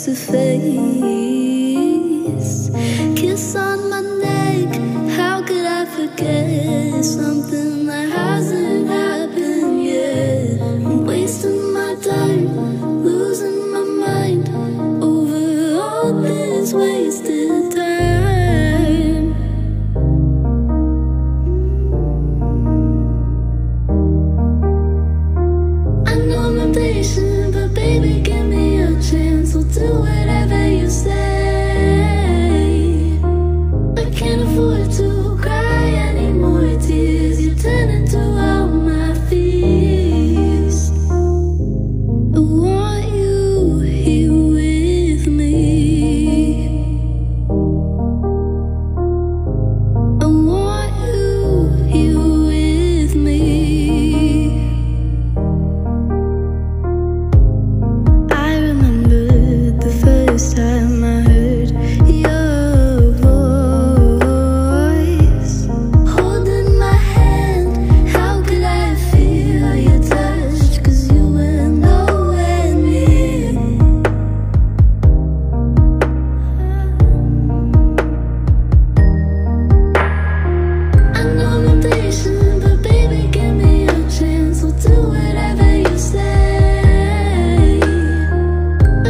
face to face. Kiss on my neck, how could I forget something that hasn't happened yet? I'm wasting my time, losing my mind over all this wasted time. I know I'm impatient, but baby, give me a chance. I'll do whatever you say. I can't afford to cry any more tears. You turn into all my fears. I want you here with me. I want you here with me. I remember the first time I heard your voice, holding my hand. How could I feel your touch? 'Cause you were nowhere near. I know I'm impatient, but baby, give me a chance. I'll do whatever you say.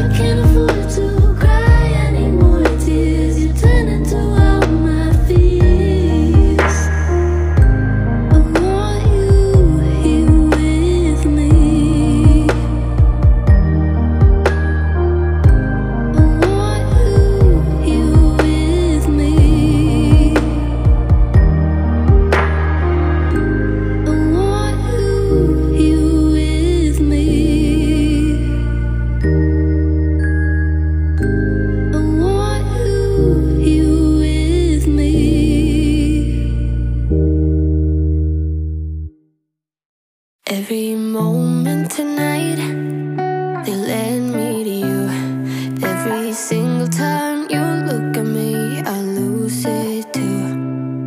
I can't afford to cry any more tears. You turn into all my fears. I want you here with me. I want you here with me. I want you here with me. I want you here with me. Every moment tonight, they led me to you. Every single time you look at me, I lose it too.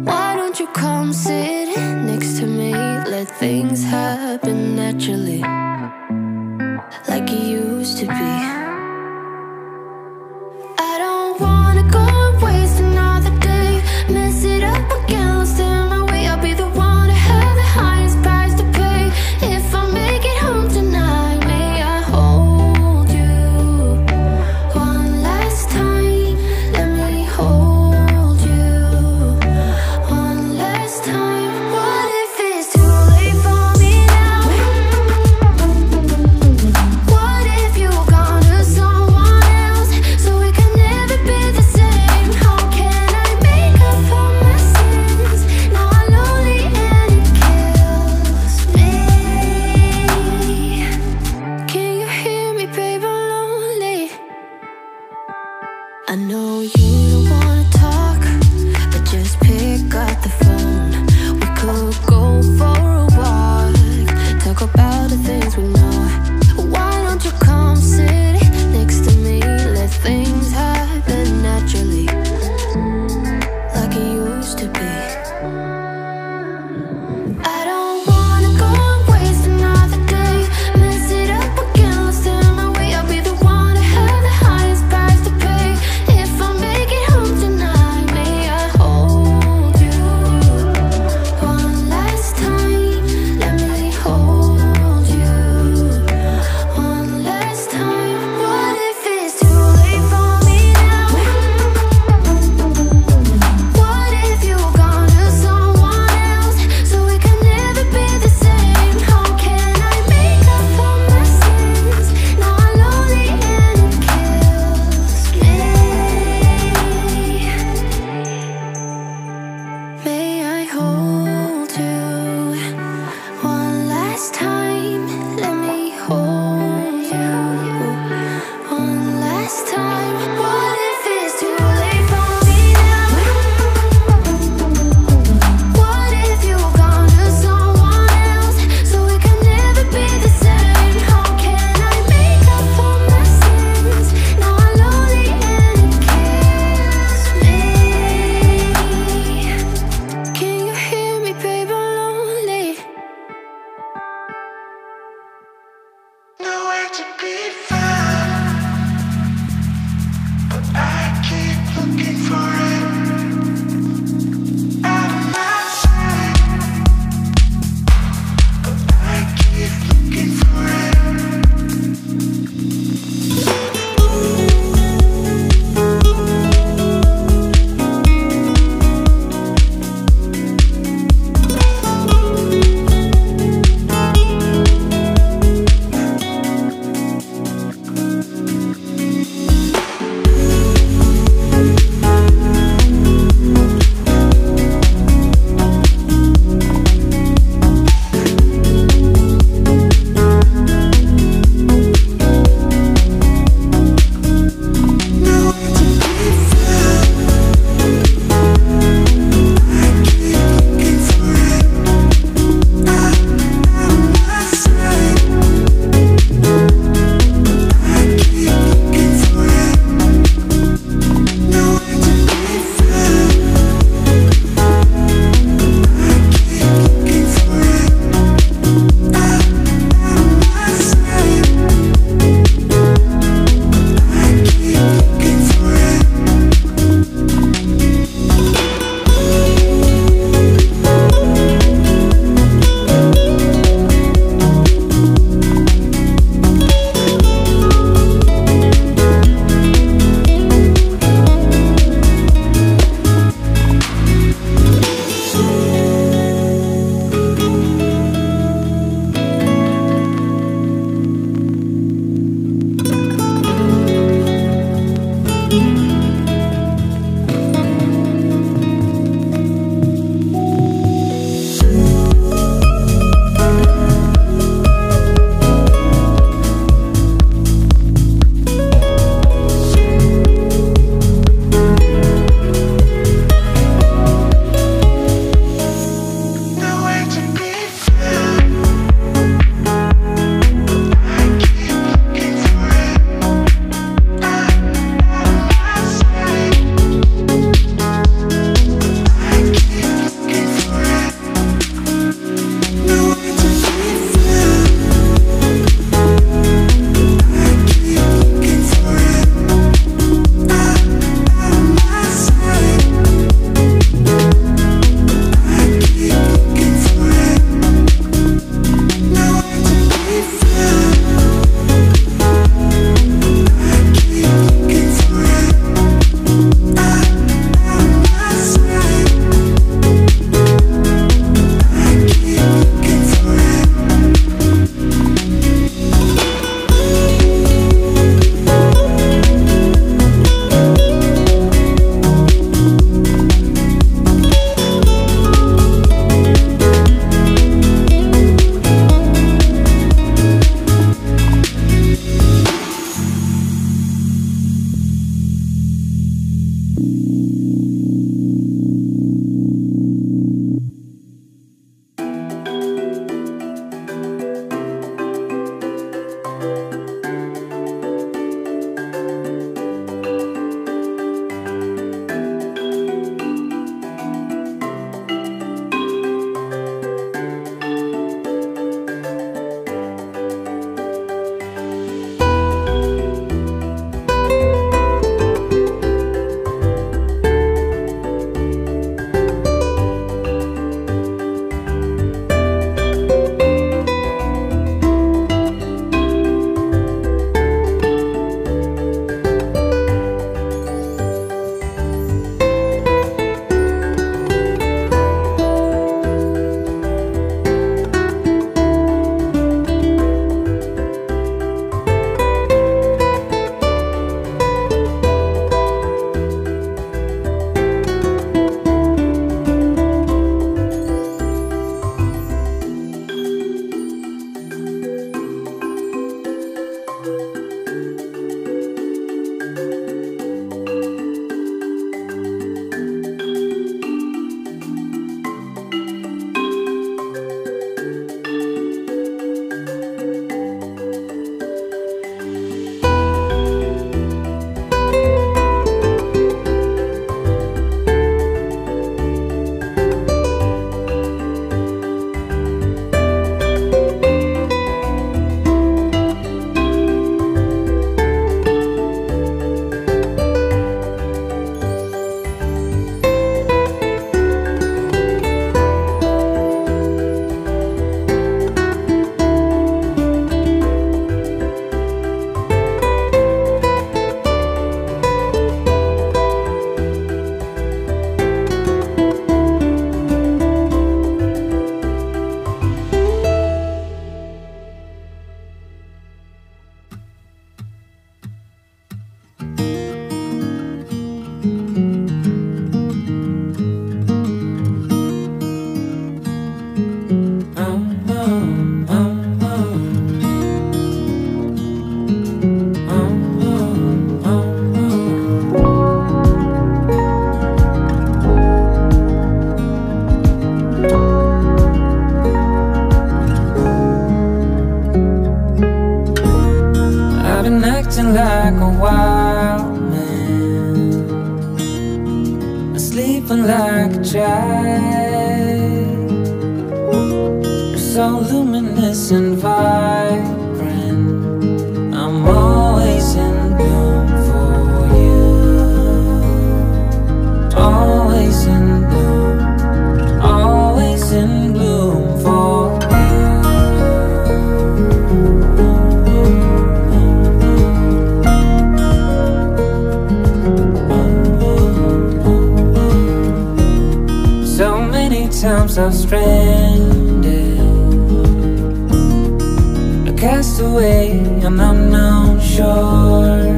Why don't you come sit next to me? Let things happen naturally, like it used to be. I don't wanna go and waste another day, mess it up again, lost in my way. I'll be the one to have the highest price to pay. If I make it home tonight, may I hold you one last time? Let me hold you one last time. What if it's too late for me now? What if you gone to someone else, so we can never be the same? How can I make up for my sins? Now I'm lonely and it kills me. Can you hear me, babe? I'm lonely. I know you don't wanna talk, but just pick up the phone. We could go for a walk, talk about the things we know. Why don't you come sit next to me? Let things happen naturally, like it used to be. I don't wanna go and waste another day, mess it up again, lost in my way. I'll be the one to have the highest price to pay. If I make it home tonight, may I hold you one last time? Let me hold you acting like a wild man, sleeping like a child. You're so luminous and vibrant, I'm always in bloom for you. Always in bloom, always in bloom for you. So many times I've stranded, a castaway on unknown shore.